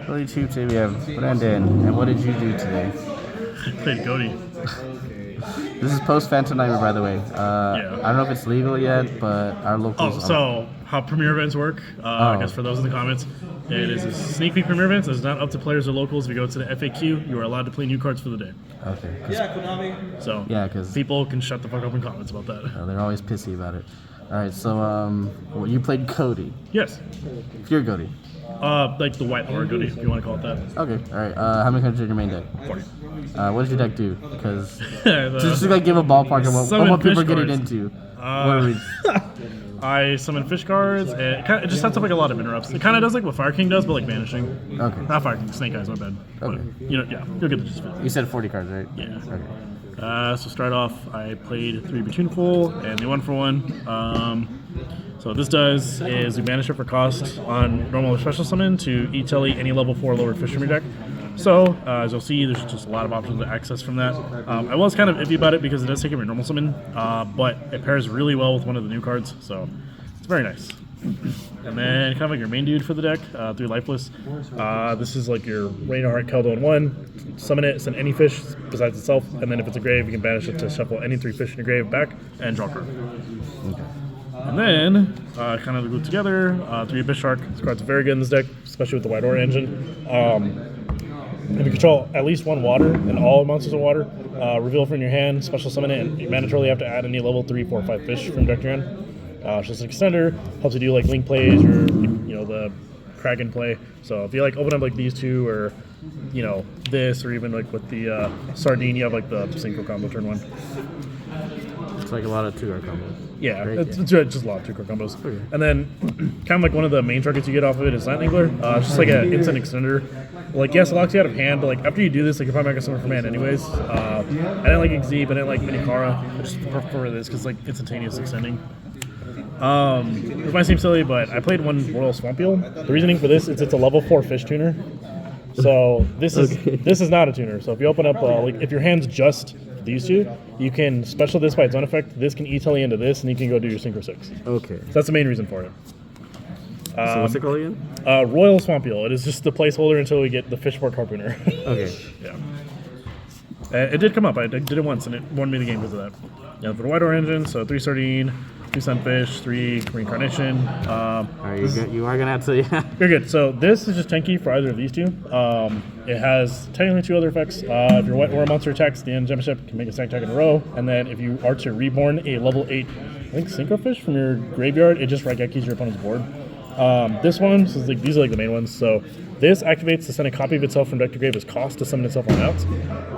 Really cheap JBM. Brandon, and what did you do today? Played Ghoti. This is post Phantom Nightmare, by the way. Yeah. I don't know if it's legal yet, but our locals. Oh, so how premier events work? I guess for those in the comments, it is a sneak peek premier events. It's not up to players or locals. If you go to the FAQ, you are allowed to play new cards for the day. Okay. Yeah, Konami. So Yeah, because people can shut the fuck up in comments about that. they're always pissy about it. All right, so well, you played Cody. Yes. Pure Cody. Like the white or Ghoti, if you want to call it that. Okay. All right. How many cards are in your main deck? 40. What does your deck do? Because The- just to like give a ballpark of Summon what people are fish getting cards. into. What are we? I summon fish cards. It just sets up like a lot of interrupts. It kind of does like what Fire King does, but like vanishing. Okay. Not Fire King, Snake Eyes, my bad. Okay. You know, yeah, you'll get the gist of it. You said 40 cards, right? Yeah. Okay. So start off, I played 3 Full and the 1-for-1. So what this does is we banish it for cost on normal or special summon to e-telly any level 4 lower fish from your deck. So as you'll see, there's just a lot of options to access from that. I was kind of iffy about it because it does take your normal summon, but it pairs really well with one of the new cards, so it's very nice. And then kind of like your main dude for the deck, 3 lifeless. This is like your Rain of Heart Keldo in 1. Summon it, send any fish besides itself, and then if it's a grave, you can banish it to shuffle any 3 fish in your grave back and draw a card. Okay. And then, kind of glued together, 3 Abyss Shark. This card's very good in this deck, especially with the White Aura engine. If you control at least 1 water and all monsters of water, reveal from your hand, special summon it, and you mandatorily have to add any level 3, 4, 5 fish from deck to your hand. It's just an extender, helps you do like link plays or the Kraken play. So if you like open up like these two or this, or even like with the Sardine, you have like the synchro combo turn 1. It's like a lot of 2-card combos. Yeah, Great it's game. just a lot of 2-card combos. Okay. And then, kind of like one of the main targets you get off of it is Lightning Glare. It's just like an instant extender. Like, yes, it locks you out of hand, but like after you do this, like you're probably not gonna summon from hand anyways. I didn't like Exceed, I didn't like Minikara. I just prefer this because like instantaneous extending. It might seem silly, but I played 1 Royal Swamp Eel. The reasoning for this is it's a level 4 fish tuner. So this is not a tuner. So if you open up like if your hand's just these two, you can special this by its own effect. This can e-telly into this, and you can go do your Synchro 6. Okay. So that's the main reason for it. So what's it called again? Royal Swamp Eel. It is just the placeholder until we get the Fishport Harpooner. Okay. Yeah. It did come up. I did it once, and it won me the game because of that. Yeah, for the White Aura engine, so 3 Sardine, 2 Sunfish, 3 Reincarnation. You are gonna have to. Yeah. You're good. So this is just tanky for either of these two. It has technically 2 other effects. If your White Aura monster attacks the end gem ship, you can make a second attack in a row. And then if you are to reborn a level 8, I think Synchro Fish from your graveyard, it just Raigekis your opponent's board. This one, so like, these are like the main ones. So this activates to send a copy of itself from deck to grave as cost to summon itself on out.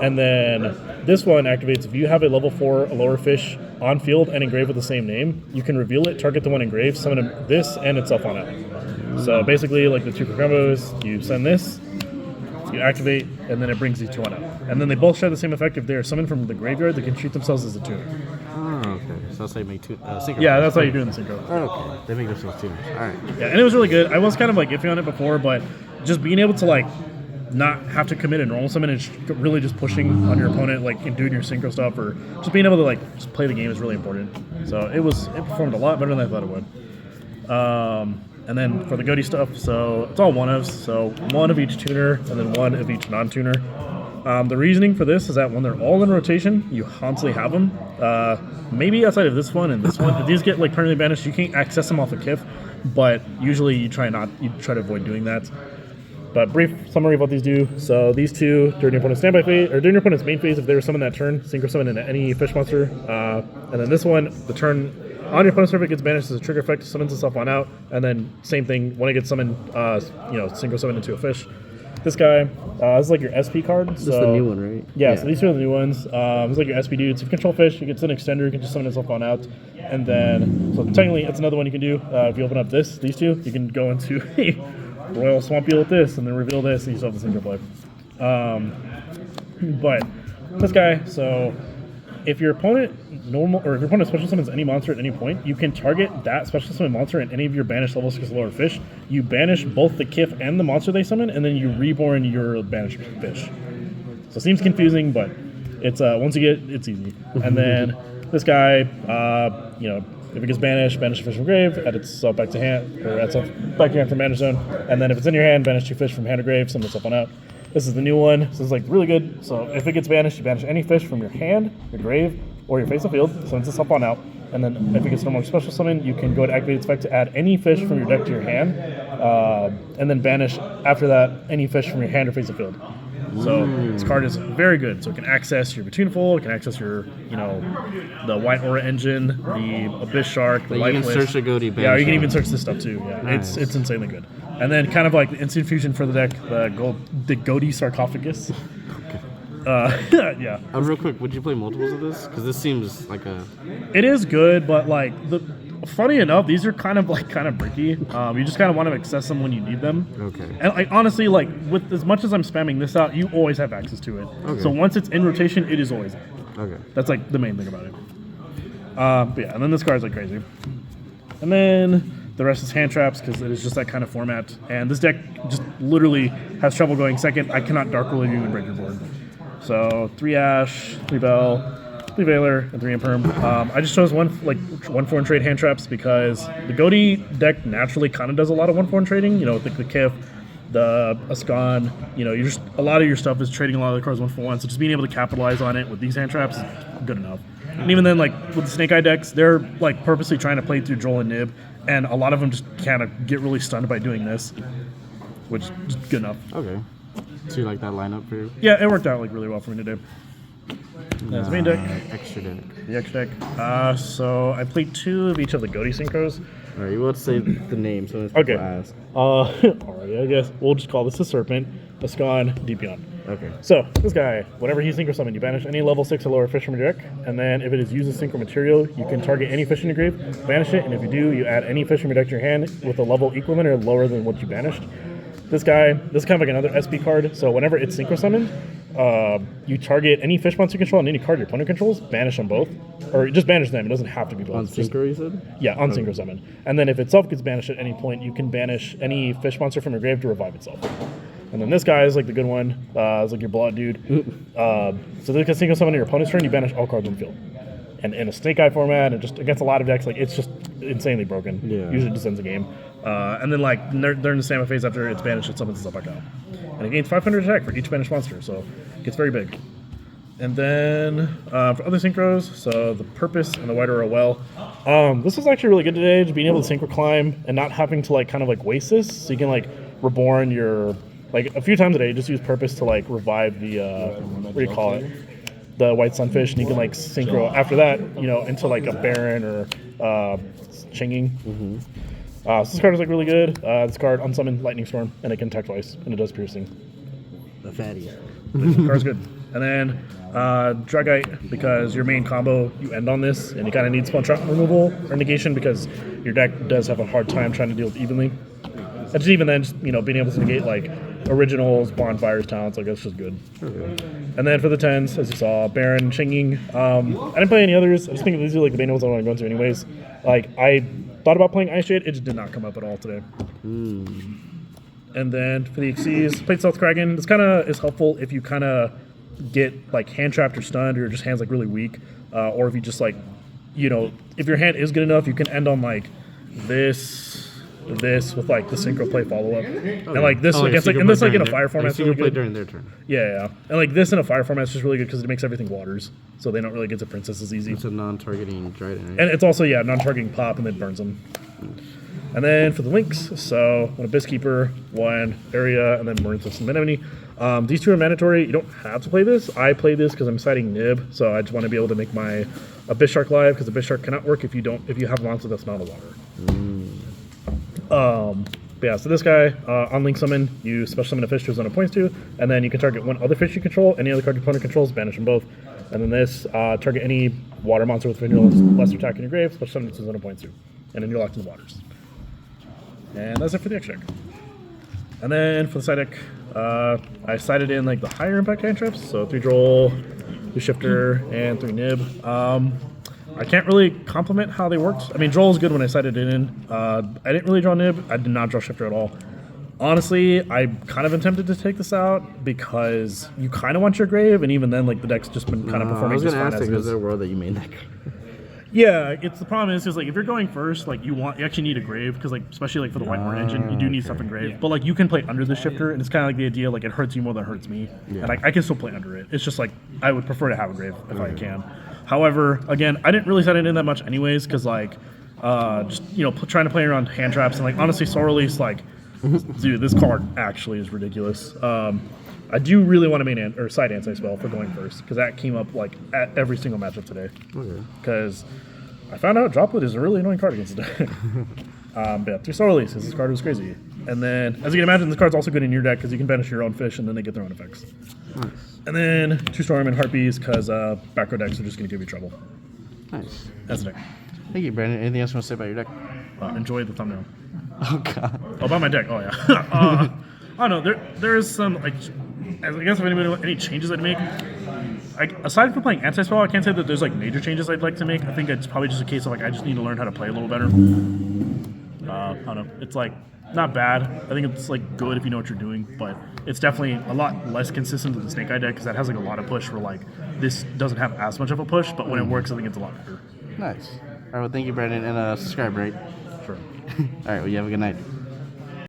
And then this one activates if you have a level 4 lower fish on field and engraved with the same name, you can reveal it, target the one engraved, summon this and itself on out. So basically, like the 2 combos, you send this, you activate, and then it brings these 2 on out. And then they both share the same effect. If they're summoned from the graveyard, they can treat themselves as a tuner. Oh, okay. So that's how you make 2. Synchro. Yeah, that's how you do it in the synchro. Okay. They make themselves tuners. All right. Yeah, and it was really good. I was kind of like iffy on it before, but just being able to like not have to commit a normal summon and really just pushing on your opponent, like and doing your synchro stuff, or just being able to like just play the game is really important. So it performed a lot better than I thought it would. And then for the Ghoti stuff, so it's all 1-ofs, so 1 of each tuner and then 1 of each non-tuner. The reasoning for this is that when they're all in rotation, you constantly have them. Maybe outside of this one and this one, if these get like permanently banished, you can't access them off a Kif, but usually you try to avoid doing that. But brief summary of what these do. So these 2 during your opponent's standby phase, or during your opponent's main phase, if they were summoned that turn, synchro summon into any fish monster. And then this one, the turn on your opponent's turn, it gets banished as a trigger effect, summons itself on out, and then same thing when it gets summoned, synchro summon into a fish. This guy, this is like your SP card. This is the new one, right? Yeah, so these 2 are the new ones. It's like your SP dudes. If you control fish, you get an extender, you can just summon itself on out. And then, so technically, it's another one you can do. If you open up these 2, you can go into a Royal Swamp Eel with this, and then reveal this, and you still have the synchro play. But this guy, so if your opponent special summons any monster at any point, you can target that special summon monster and any of your banished level 6 lower fish. You banish both the Kif and the monster they summon, and then you reborn your banished fish. So it seems confusing, but it's once you get it's easy. And then this guy, If it gets banished, banish a fish from grave, add itself back to hand, or add itself back to your hand from banish zone. And then if it's in your hand, banish 2 fish from hand or grave, send itself on out. This is the new one. This is like really good. So if it gets banished, you banish any fish from your hand, your grave, or your face of field, sends itself on out. And then if it gets no more special summon, you can go to activate its effect to add any fish from your deck to your hand, and then banish after that any fish from your hand or face of field. So this card is very good. So it can access your Tuneful, it can access your, the White Aura Engine, the Abyss Shark, the Like Lifeless. you can search a Ghoti. Yeah, you can even search this stuff too. Yeah, Nice. it's insanely good. And then kind of like the instant fusion for the deck, the Ghoti Sarcophagus. Yeah. Real quick, would you play multiples of this? Because this seems like a. It is good, but like funny enough, these are kind of bricky. You just kind of want to access them when you need them. Okay. And like honestly, like with as much as I'm spamming this out, you always have access to it. Okay. So once it's in rotation, it is always there. Okay. That's like the main thing about it. But yeah, and then this card's like crazy. And then the rest is hand traps because it is just that kind of format. And this deck just literally has trouble going second. I cannot Dark Roll you and break your board. So 3 Ash, 3 Bell, 3 Veiler, and 3 Imperm. I just chose 1/4 trade hand traps because the Ghoti deck naturally kind of does a lot of 1/4 trading. The Kif, the Ascon. You just a lot of your stuff is trading a lot of the cards 1/1. So just being able to capitalize on it with these hand traps is good enough. And even then, like with the Snake Eye decks, they're like purposely trying to play through Joel and Nib, and a lot of them just kind of get really stunned by doing this, which is just good enough. Okay. So you like that lineup for you? Yeah, it worked out like really well for me today. That's main deck. Extra deck. The extra deck. So I played 2 of each of the Ghoti synchros. All right, you want to say the name so people Okay. ask. Alright, I guess we'll just call this a Serpent, Ascon, Deepion. Okay. So this guy, whenever he synchro summon, you banish any level 6 or lower fish from your deck, and then if it is used as synchro material, you can target any fish in your grave, banish it, and if you do, you add any fish from your deck to your hand with a level equivalent or lower than what you banished. This guy, this is kind of like another SP card, so whenever it's synchro summoned, you target any fish monster you control and any card your opponent controls, banish them both. Or just banish them, it doesn't have to be both. On synchro, you said? Yeah, on synchro summon. And then if itself gets banished at any point, you can banish any fish monster from your grave to revive itself. And then this guy is like the good one. It's like your blood dude. So this can synchro summon on your opponent's turn, you banish all cards on the field. And in a Snake Eye format, and just against a lot of decks, like it's just insanely broken. Yeah. Usually it just ends the game. And then like during the stamina phase after it's banished, it summons itself back out. And it gains 500 attack for each banished monster, so it gets very big. And then for other synchros, so the Purpose and the White Aura Well. This was actually really good today, just being able to synchro climb and not having to like kind of like waste this. So you can like reborn your like a few times a day, just use Purpose to like revive the what do you call it? The White Sunfish, and you can like synchro after that, into like a Baron or Chinging. So this card is like really good. This card unsummon Lightning Storm, and it can attack twice, and it does piercing. The fatty. This card's good. And then Dragite, because your main combo, you end on this, and you kind of need spell trap removal or negation because your deck does have a hard time trying to deal with evenly. And just even then, just, being able to negate like originals, bonfires, talents, like that's just good. Okay. And then for the 10s, as you saw, Baron, Chinging. I didn't play any others. I just think these are like the main ones I want to go into anyways. Like I thought about playing Ice Shade, it just did not come up at all today. And then for the Xyz, played Stealth Kraken. This kind of is helpful if you kind of get like hand trapped or stunned, or your just hands like really weak, or if you just like, if your hand is good enough, you can end on like this with like the synchro play follow up, and like this against like, and this like in a fire format is really play good. during their turn. Yeah, and like this in a fire format is just really good because it makes everything waters, so they don't really get to princesses easy. It's a non-targeting Dryden, right? And it's also non-targeting pop and then burns them. And then for the links, so one Abyss Keeper, one Area, and then Marinthus and Anemone. These 2 are mandatory. You don't have to play this. I play this because I'm citing Nib, so I just want to be able to make my Abyss Shark live because Abyss Shark cannot work if you have a monster that's not a water. But yeah, so this guy, on Link Summon, you special summon a fish to a zone it points to, and then you can target one other fish you control, any other card your opponent controls, banish them both. And then this, target any water monster with lesser attack in your grave, special summon it to a zone it points to. And then you're locked in the waters. And that's it for the X deck. And then for the side deck, I sided in like the higher impact cantrips, so 3 Droll, 2 Shifter, and 3 Nib. I can't really compliment how they worked. I mean, Droll is good when I sided it in. I didn't really draw Nib. I did not draw Shifter at all. Honestly, I kind of am tempted to take this out because you kind of want your grave, and even then, like the deck's just been kind of performing just fine as it is. Is there a world that you made that card? Yeah, it's the problem is like if you're going first, like you actually need a grave because like especially like for the white horn engine, you do need stuff in grave. Yeah. But like you can play under the shifter, and it's kind of like the idea like it hurts you more than it hurts me, and I can still play under it. It's just like I would prefer to have a grave if I can. However, again, I didn't really set it in that much anyways because like just trying to play around hand traps and like honestly, Soul Release like dude, this card actually is ridiculous. I do really want to main or side anti-spell for going first because that came up like at every single matchup today. Because I found out Droplet is a really annoying card against the deck. But yeah, 3 Soul Release, this card was crazy. And then, as you can imagine, this card's also good in your deck because you can banish your own fish and then they get their own effects. Nice. And then 2 Storm and Harpies because back row decks are just going to give you trouble. Nice. That's the deck. Thank you, Brandon. Anything else you want to say about your deck? Enjoy the thumbnail. Oh, God. Oh, about my deck. Oh, yeah. I don't know. There is some, like, I guess if anybody any changes I'd make, aside from playing anti-spell, I can't say that there's, like, major changes I'd like to make. I think it's probably just a case of, like, I just need to learn how to play a little better. I don't know. It's, like, not bad. I think it's, like, good if you know what you're doing, but it's definitely a lot less consistent than the Snake Eye deck because that has, like, a lot of push where, like, this doesn't have as much of a push, but when it works, I think it's a lot better. Nice. All right, well, thank you, Brandon, and subscribe, right? Sure. All right, well, you have a good night.